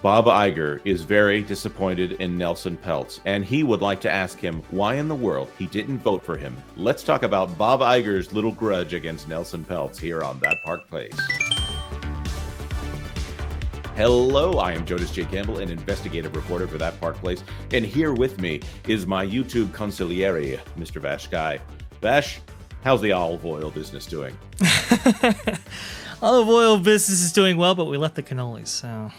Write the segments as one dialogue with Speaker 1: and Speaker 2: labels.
Speaker 1: Bob Iger is very disappointed in Nelson Peltz, and he would like to ask him why in the world he didn't vote for him. Let's talk about Bob Iger's little grudge against Nelson Peltz here on That Park Place. Hello, I am Jonas J. Campbell, an investigative reporter for That Park Place, and here with me is my YouTube consigliere, Mr. Vash Sky. Vash, how's the olive oil business doing?
Speaker 2: Olive oil business is doing well, but we left the cannolis, so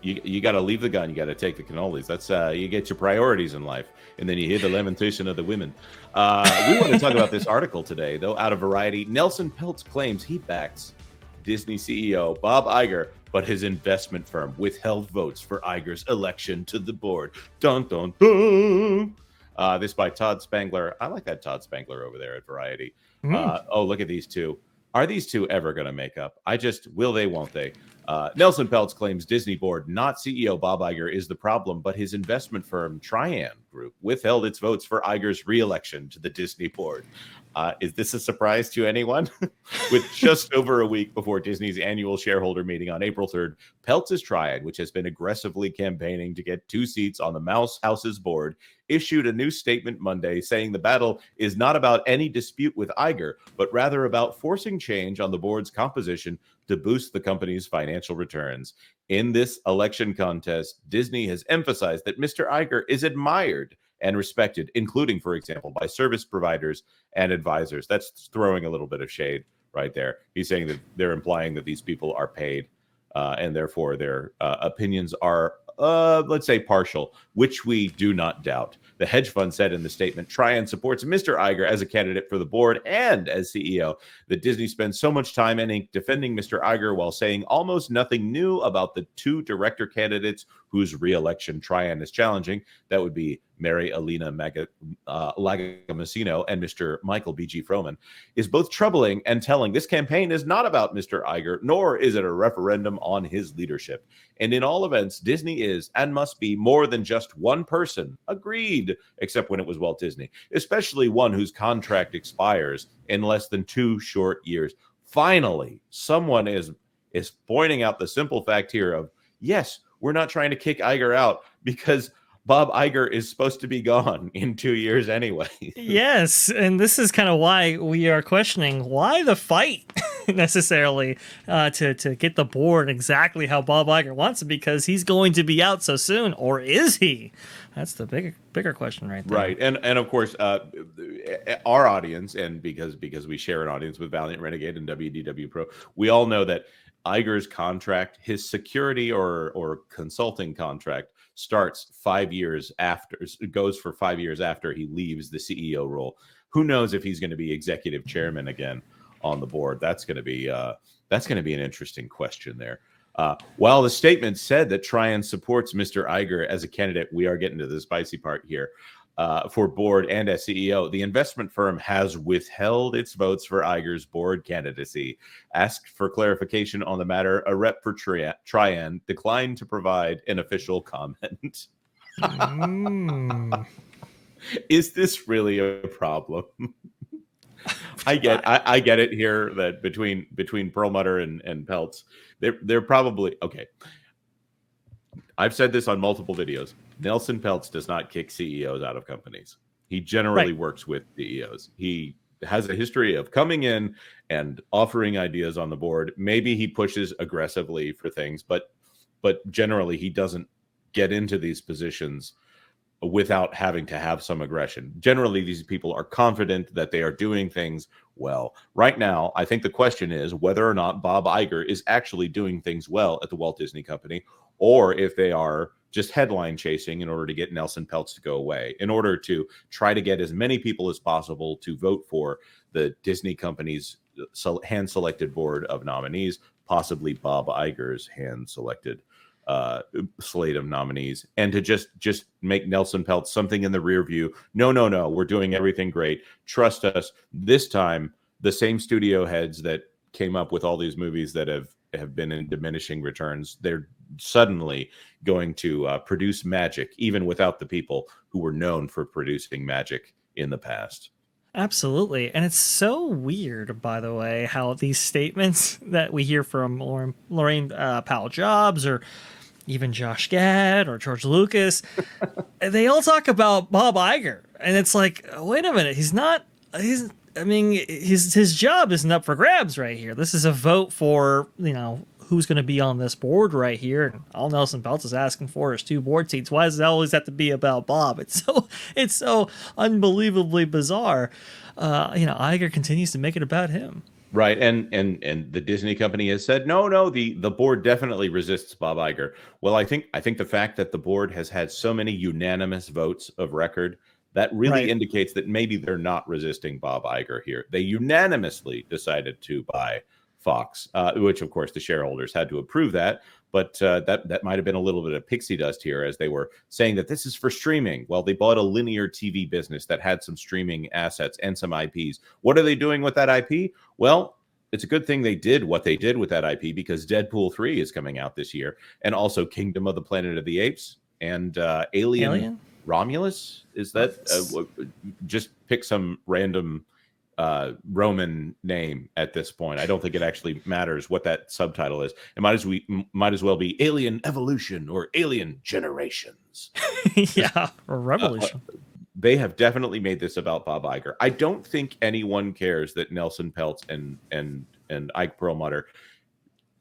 Speaker 1: you got to leave the gun. You got to take the cannolis. That's you get your priorities in life, and then you hear the lamentation of the women. We want to talk about this article today, though. Out of Variety, Nelson Peltz claims he backs Disney CEO Bob Iger, but his investment firm withheld votes for Iger's election to the board. Dun dun dun. This by Todd Spangler. I like that Todd Spangler over there at Variety. Oh, look at these two. Are these two ever going to make up? Will they, won't they? Nelson Peltz claims Disney board, not CEO Bob Iger, is the problem, but his investment firm, Trian Group, withheld its votes for Iger's re-election to the Disney board. Is this a surprise to anyone? With just over a week before Disney's annual shareholder meeting on April 3rd, Peltz's Trian, which has been aggressively campaigning to get 2 seats on the Mouse House's board, issued a new statement Monday saying the battle is not about any dispute with Iger, but rather about forcing change on the board's composition to boost the company's financial returns. In this election contest, Disney has emphasized that Mr. Iger is admired and respected, including, for example, by service providers and advisors. That's throwing a little bit of shade right there. He's saying that they're implying that these people are paid and therefore their opinions are, let's say, partial, which we do not doubt. The hedge fund said in the statement, Trian supports Mr. Iger as a candidate for the board and as CEO. That Disney spends so much time and ink defending Mr. Iger while saying almost nothing new about the 2 director candidates whose re-election Trian is challenging. That would be Mary Elena Lagomasino and Mr. Michael B.G. Froman, is both troubling and telling. This campaign is not about Mr. Iger, nor is it a referendum on his leadership. And in all events, Disney is and must be more than just one person. Agreed, except when it was Walt Disney, especially one whose contract expires in less than 2 short years. Finally, someone is pointing out the simple fact here of, yes, we're not trying to kick Iger out because Bob Iger is supposed to be gone in 2 years anyway.
Speaker 2: Yes, and this is kind of why we are questioning why the fight necessarily to get the board exactly how Bob Iger wants it, because he's going to be out so soon, or is he? That's the bigger question right there.
Speaker 1: Right, and of course, our audience, and because we share an audience with Valiant Renegade and WDW Pro, we all know that Iger's contract, his security or consulting contract, starts 5 years after, it goes for 5 years after he leaves the CEO role. Who knows if he's going to be executive chairman again on the board? That's going to be an interesting question there. While the statement said that Trian supports Mr. Iger as a candidate, we are getting to the spicy part here. For board and as CEO, the investment firm has withheld its votes for Iger's board candidacy. Asked for clarification on the matter, a rep for Trian declined to provide an official comment. Is this really a problem? I get it here that between Perlmutter and Peltz, they're probably okay. I've said this on multiple videos. Nelson Peltz does not kick CEOs out of companies. He generally works with CEOs. He has a history of coming in and offering ideas on the board. Maybe he pushes aggressively for things, but generally he doesn't get into these positions without having to have some aggression. Generally, these people are confident that they are doing things well. Right now, I think the question is whether or not Bob Iger is actually doing things well at the Walt Disney Company, or if they are just headline chasing in order to get Nelson Peltz to go away, in order to try to get as many people as possible to vote for the Disney company's hand-selected board of nominees, possibly Bob Iger's hand-selected slate of nominees, and to just make Nelson Peltz something in the rear view. No, we're doing everything great. Trust us. This time, the same studio heads that came up with all these movies that have been in diminishing returns, they're suddenly going to produce magic, even without the people who were known for producing magic in the past.
Speaker 2: Absolutely. And it's so weird, by the way, how these statements that we hear from Lorraine Powell Jobs or even Josh Gad or George Lucas, they all talk about Bob Iger. And it's like, wait a minute, I mean, his job isn't up for grabs right here. This is a vote for, who's going to be on this board right here. And all Nelson Peltz is asking for is 2 board seats. Why does it always have to be about Bob? It's so unbelievably bizarre. Iger continues to make it about him.
Speaker 1: Right, and the Disney company has said no, the board definitely resists Bob Iger. Well, I think the fact that the board has had so many unanimous votes of record, that really
Speaker 2: Right.
Speaker 1: indicates that maybe they're not resisting Bob Iger here. They unanimously decided to buy Fox, which of course the shareholders had to approve that. But that might have been a little bit of pixie dust here, as they were saying that this is for streaming. Well, they bought a linear TV business that had some streaming assets and some IPs. What are they doing with that IP? Well, it's a good thing they did what they did with that IP, because Deadpool 3 is coming out this year, and also Kingdom of the Planet of the Apes and Alien Romulus. Is that just pick some random Roman name at this point? I don't think it actually matters what that subtitle is. It might as well be Alien Evolution or Alien Generations.
Speaker 2: Yeah, or Revolution.
Speaker 1: They have definitely made this about Bob Iger. I don't think anyone cares that Nelson Peltz and Ike Perlmutter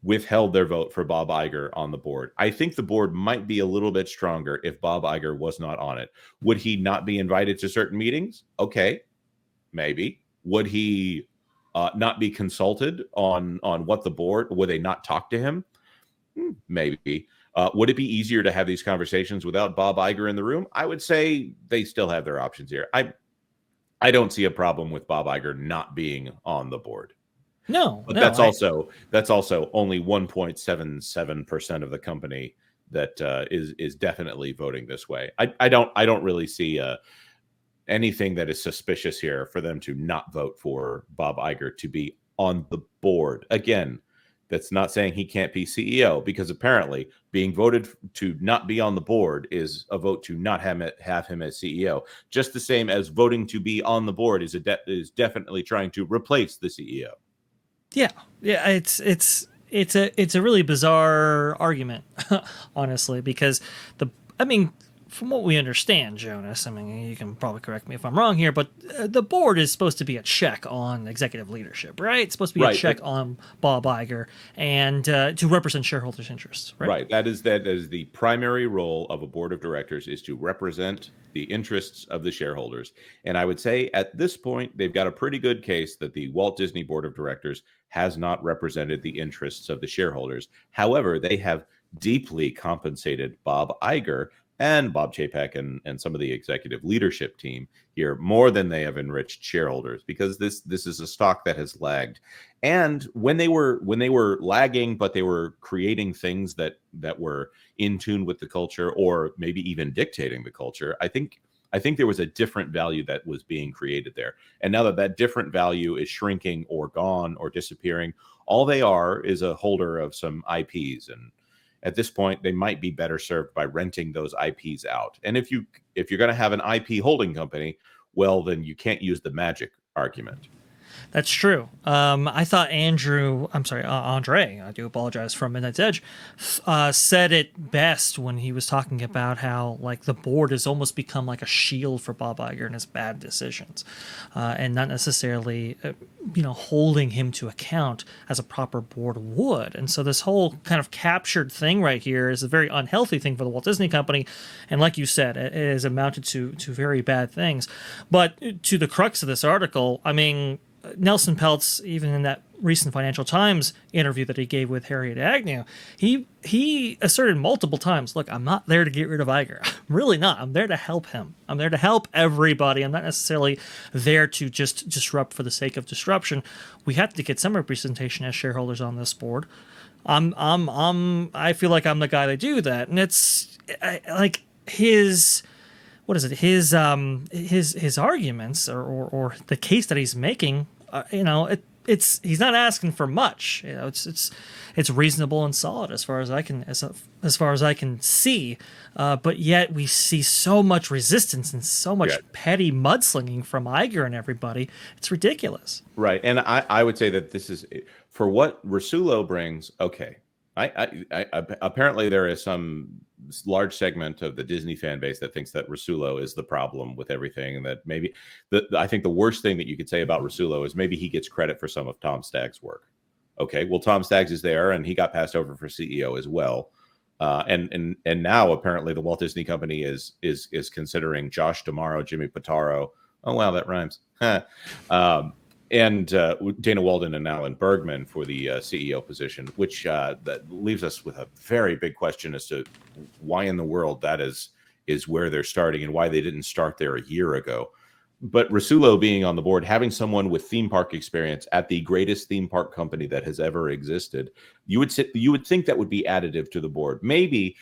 Speaker 1: withheld their vote for Bob Iger on the board. I think the board might be a little bit stronger if Bob Iger was not on it. Would he not be invited to certain meetings? Okay, maybe. Would he not be consulted on what the board? Would they not talk to him? Maybe. Would it be easier to have these conversations without Bob Iger in the room? I would say they still have their options here. I don't see a problem with Bob Iger not being on the board.
Speaker 2: No,
Speaker 1: But
Speaker 2: no,
Speaker 1: that's also only 1.77% of the company that is definitely voting this way. I don't really see anything that is suspicious here for them to not vote for Bob Iger to be on the board. Again, that's not saying he can't be CEO, because apparently being voted to not be on the board is a vote to not have him as CEO. Just the same as voting to be on the board is definitely trying to replace the CEO.
Speaker 2: Yeah, yeah, it's a really bizarre argument, honestly, because I mean, from what we understand, Jonas, I mean, you can probably correct me if I'm wrong here, but the board is supposed to be a check on executive leadership, right? It's supposed to be a check on Bob Iger and to represent shareholders' interests, right?
Speaker 1: Right. That is the primary role of a board of directors, is to represent the interests of the shareholders. And I would say at this point, they've got a pretty good case that the Walt Disney Board of Directors has not represented the interests of the shareholders. However, they have deeply compensated Bob Iger and Bob Chapek and some of the executive leadership team here more than they have enriched shareholders, because this is a stock that has lagged. And when they were lagging, but they were creating things that were in tune with the culture, or maybe even dictating the culture, I think there was a different value that was being created there. And now that different value is shrinking or gone or disappearing, all they are is a holder of some IPs. And at this point, they might be better served by renting those IPs out. And if you're going to have an IP holding company, well, then you can't use the magic argument.
Speaker 2: That's true. I thought Andre, I do apologize, from Midnight's Edge, said it best when he was talking about how, like, the board has almost become like a shield for Bob Iger and his bad decisions, and not necessarily, holding him to account as a proper board would. And so this whole kind of captured thing right here is a very unhealthy thing for the Walt Disney Company. And like you said, it has amounted to very bad things. But to the crux of this article, I mean, Nelson Peltz, even in that recent Financial Times interview that he gave with Harriet Agnew, he asserted multiple times, look, I'm not there to get rid of Iger. I'm really not. I'm there to help him. I'm there to help everybody. I'm not necessarily there to just disrupt for the sake of disruption. We have to get some representation as shareholders on this board. I feel like I'm the guy to do that. And it's like his arguments or the case that he's making, he's not asking for much. It's reasonable and solid as far as I can see. But yet we see so much resistance and so much petty mudslinging from Iger and everybody. It's ridiculous.
Speaker 1: Right, and I would say that this is for what Rasulo brings. Okay, I apparently there is some large segment of the Disney fan base that thinks that Rasulo is the problem with everything, and that maybe I think the worst thing that you could say about Rasulo is maybe he gets credit for some of Tom Stagg's work. Okay, well, Tom Staggs is there, and he got passed over for CEO as well, and now apparently the Walt Disney Company is considering Josh D'Amaro, Jimmy Pitaro. Oh wow, that rhymes. And Dana Walden and Alan Bergman for the CEO position, which that leaves us with a very big question as to why in the world that is where they're starting and why they didn't start there a year ago. But Rasulo being on the board, having someone with theme park experience at the greatest theme park company that has ever existed, you would think that would be additive to the board. Maybe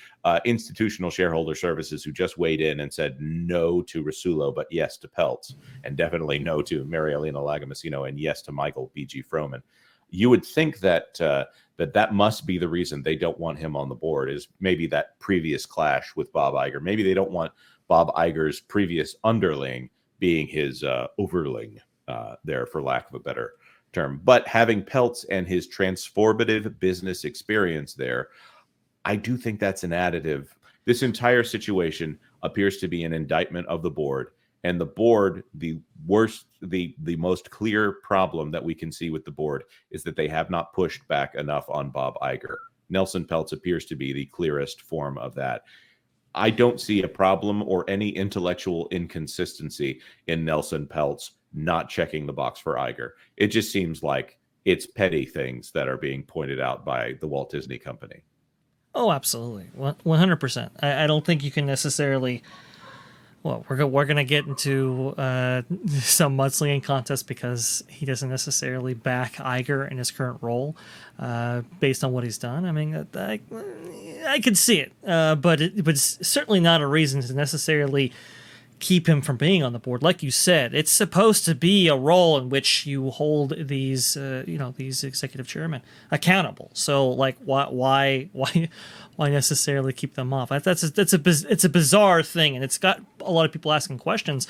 Speaker 1: Institutional Shareholder Services, who just weighed in and said no to Rasulo, but yes to Peltz, and definitely no to Marielena Lagomasino, and yes to Michael B.G. Froman. You would think that that must be the reason they don't want him on the board, is maybe that previous clash with Bob Iger. Maybe they don't want Bob Iger's previous underling being his overling there, for lack of a better term. But having Peltz and his transformative business experience there, I do think that's an additive. This entire situation appears to be an indictment of the board. And the board, the most clear problem that we can see with the board is that they have not pushed back enough on Bob Iger. Nelson Peltz appears to be the clearest form of that. I don't see a problem or any intellectual inconsistency in Nelson Peltz not checking the box for Iger. It just seems like it's petty things that are being pointed out by the Walt Disney Company.
Speaker 2: Oh, absolutely. 100%. I don't think you can necessarily... Well, we're going to get into some mudslinging contest because he doesn't necessarily back Iger in his current role based on what he's done. I mean, I could see it, but it's certainly not a reason to necessarily keep him from being on the board. Like you said, it's supposed to be a role in which you hold these, these executive chairmen accountable. So, like, why necessarily keep them off? It's a bizarre thing, and it's got a lot of people asking questions.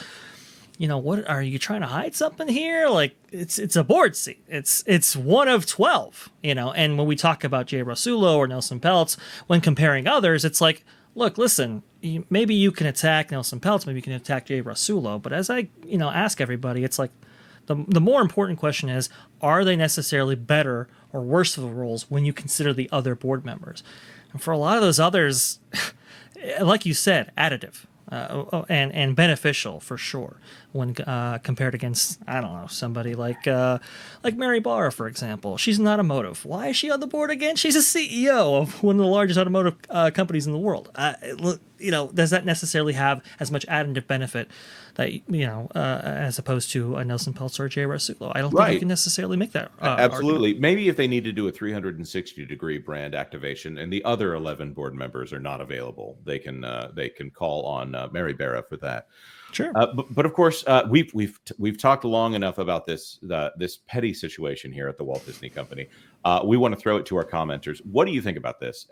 Speaker 2: What are you trying to hide something here? Like, it's a board seat. It's one of 12. And when we talk about Jay Rasulo or Nelson Peltz, when comparing others, it's like, look, listen, maybe you can attack Nelson Peltz, maybe you can attack Jay Rasulo, but as I, ask everybody, it's like the more important question is, are they necessarily better or worse of the roles when you consider the other board members? And for a lot of those others, like you said, additive and beneficial for sure when compared against, I don't know, somebody like Mary Barra, for example. She's an automotive. Why is she on the board again? She's a CEO of one of the largest automotive companies in the world. Does that necessarily have as much additive benefit that as opposed to a Nelson Peltz or a Jay Rasulo? I don't think you can necessarily make that
Speaker 1: absolutely
Speaker 2: argument.
Speaker 1: Maybe if they need to do a 360-degree brand activation and the other 11 board members are not available, they can call on Mary Barra for that.
Speaker 2: Sure.
Speaker 1: But of course, we've talked long enough about this petty situation here at the Walt Disney Company. We want to throw it to our commenters. What do you think about this?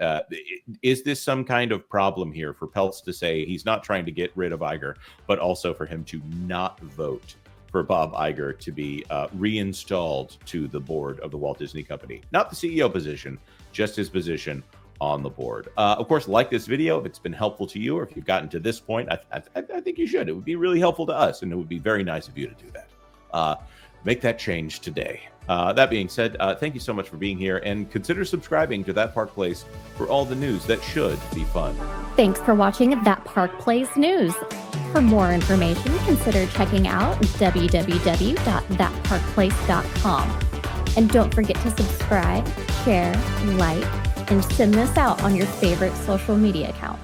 Speaker 1: Is this some kind of problem here for Peltz to say he's not trying to get rid of Iger, but also for him to not vote for Bob Iger to be reinstalled to the board of the Walt Disney Company? Not the CEO position, just his position on the board. Of course, like this video if it's been helpful to you, or if you've gotten to this point. I think you should. It would be really helpful to us, and it would be very nice of you to do that. Make that change today. That being said, thank you so much for being here, and consider subscribing to That Park Place for all the news that should be fun.
Speaker 3: Thanks for watching That Park Place News. For more information, consider checking out www.thatparkplace.com. And don't forget to subscribe, share, like, and send this out on your favorite social media accounts.